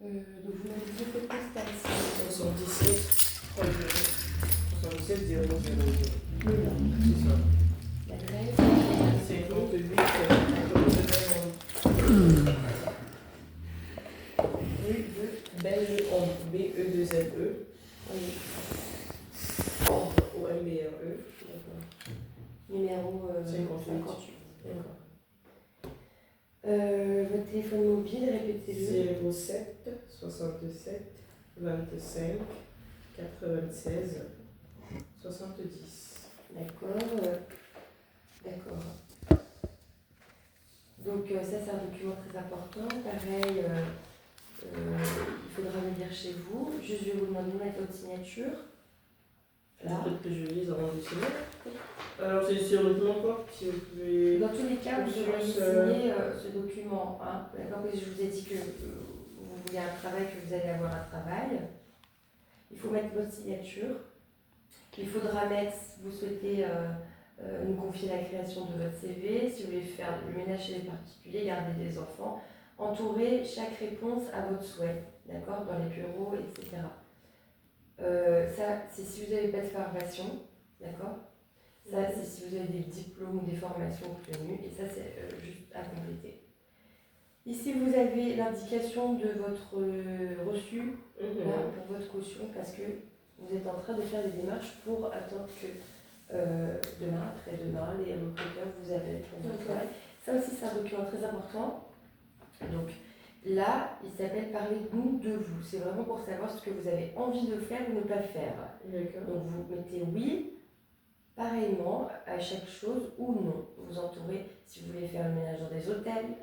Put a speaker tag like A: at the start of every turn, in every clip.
A: Donc vous m'avez dit que postal, c'est
B: 77 77 000.
A: le nom.
B: C'est ça.
A: L'adresse.
B: 58 rue de Belle-Ombre, B-E-2-L-E.
A: Oui.
B: O-M-B-R-E.
A: Numéro
B: 58.
A: 58.
B: D'accord.
A: Votre téléphone mobile, répétez-le.
B: 07 67 25 96 70.
A: D'accord. D'accord. Donc ça c'est un document très important. Pareil, il faudra venir chez vous. Juste je vais vous demander de mettre votre signature. Là.
B: Peut-être que je lise avant de signer. Alors c'est sérieusement quoi si vous pouvez...
A: Dans tous les cas, vous
B: Sur
A: devriez
B: ce-
A: signer ce document. Hein, d'accord, parce que je vous ai dit que vous voulez un travail, que vous allez avoir un travail. Il faut mettre votre signature. Il faudra mettre, si vous souhaitez nous confier la création de votre CV, si vous voulez faire le ménage chez les particuliers, garder des enfants, entourer chaque réponse à votre souhait, d'accord, dans les bureaux, etc. Ça, c'est si vous n'avez pas de formation, d'accord. Ça, c'est si vous avez des diplômes ou des formations obtenues, et ça, c'est juste à compléter. Ici, vous avez l'indication de votre reçu là, pour votre caution, parce que vous êtes en train de faire des démarches pour attendre que demain, après-demain, les recruteurs vous appellent pour votre travail. Ça aussi, c'est un document très important. Donc là, il s'appelle Parlez-nous de vous. C'est vraiment pour savoir ce que vous avez envie de faire ou ne pas faire.
B: D'accord.
A: Donc vous mettez oui, pareillement à chaque chose ou non. Vous entourez si vous voulez faire le ménage dans des hôtels,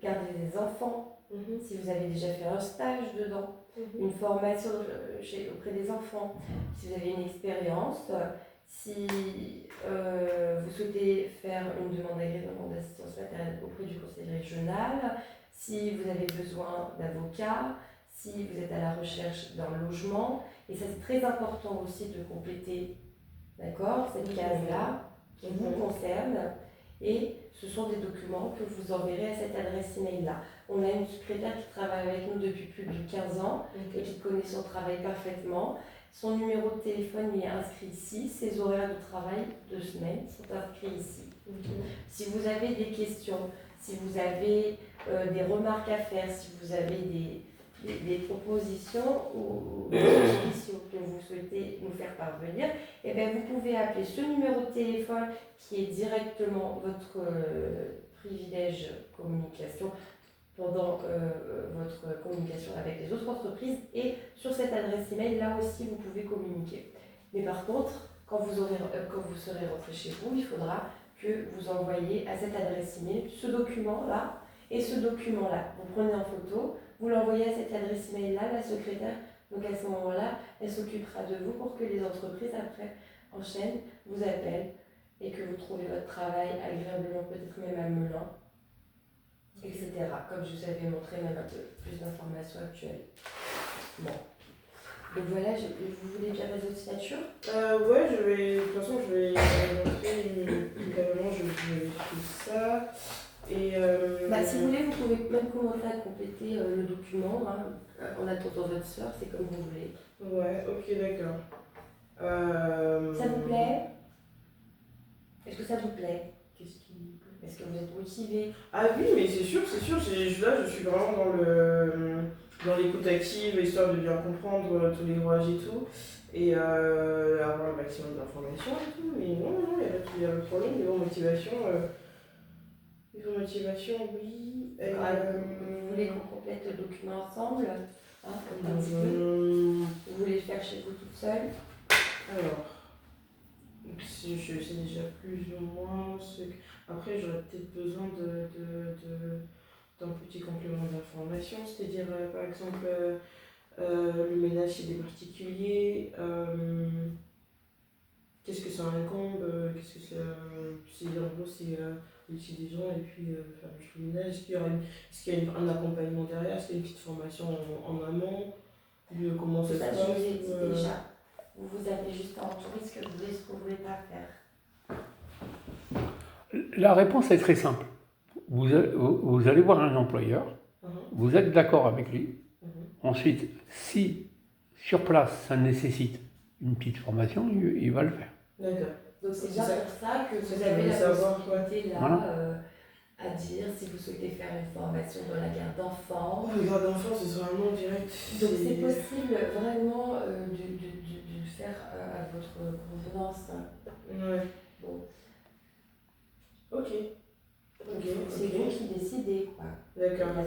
A: garder des enfants, si vous avez déjà fait un stage dedans, une formation auprès des enfants, si vous avez une expérience, si vous souhaitez faire une demande d'agrément d'assistance matérielle auprès du conseil régional, si vous avez besoin d'avocat, si vous êtes à la recherche d'un logement. Et ça, c'est très important aussi de compléter, d'accord, cette case-là qui vous concerne. Et ce sont des documents que vous enverrez à cette adresse email-là. On a une secrétaire qui travaille avec nous depuis plus de 15 ans et qui connaît son travail parfaitement. Son numéro de téléphone est inscrit ici. Ses horaires de travail de semaine sont inscrits ici. Si vous avez des questions, si vous avez des remarques à faire, si vous avez des propositions ou des questions que vous souhaitez nous faire parvenir, eh bien vous pouvez appeler ce numéro de téléphone qui est directement votre privilège communication pendant votre communication avec les autres entreprises, et sur cette adresse email là aussi vous pouvez communiquer. Mais par contre, quand vous serez rentré chez vous, il faudra que vous envoyiez à cette adresse email ce document là et ce document là. Vous prenez en photo, vous l'envoyez à cette adresse email là, la secrétaire, donc à ce moment là elle s'occupera de vous pour que les entreprises après enchaînent, vous appellent et que vous trouvez votre travail agréablement, peut-être même à Melun, etc. Comme je vous avais montré même un peu plus d'informations actuelles. Bon. Donc voilà, vous voulez bien mettre votre signature ?
B: Ouais, de toute façon, je vais montrer évidemment, je vais tout ça. Et
A: si vous voulez, vous pouvez même commencer à compléter le document en attendant votre soeur, c'est comme vous voulez.
B: Ouais, ok, d'accord.
A: Ça vous plaît ? Est-ce que ça vous plaît ?
B: Qu'est-ce qui me plaît ?
A: Est-ce que vous êtes motivé ?
B: Ah oui, mais c'est sûr, là je suis vraiment dans l'écoute active, histoire de bien comprendre tous les rouages et tout, et avoir le maximum d'informations et tout, mais non, il n'y a pas de problème, niveau motivation, oui.
A: Vous voulez qu'on complète le document ensemble, un petit peu ? Vous voulez le faire chez vous toute seule ?
B: Alors, si je sais déjà plus ou moins après j'aurais peut-être besoin d'un petit complément d'information, c'est-à-dire par exemple le ménage chez des particuliers, qu'est-ce que ça incombe, qu'est-ce que c'est en gros c'est aussi des gens et puis faire le ménage, est-ce qu'il y a un accompagnement derrière, est-ce qu'il y a une petite formation en amont, comment ça se passe.
A: Je vous ai dit déjà, vous avez juste à entourer ce que vous voulez, ce que vous ne voulez pas faire.
C: La réponse est très simple. Vous allez voir un employeur, vous êtes d'accord avec lui, Ensuite, si sur place ça nécessite une petite formation, il va le faire.
B: D'accord.
A: Donc c'est
B: C'est
A: bien
B: ça.
A: pour ça que
B: C'est
A: vous
B: ça que
A: avez
B: je
A: la
B: voulais savoir,
A: possibilité là
C: Voilà.
A: à dire si vous souhaitez faire une formation dans la garde d'enfants.
B: Oh, le garde d'enfant, c'est vraiment direct.
A: Donc c'est possible vraiment de le faire à votre convenance.
B: Ouais.
A: Bon,
B: Ok. Ok.
A: c'est vous qui décidez quoi.
B: D'accord.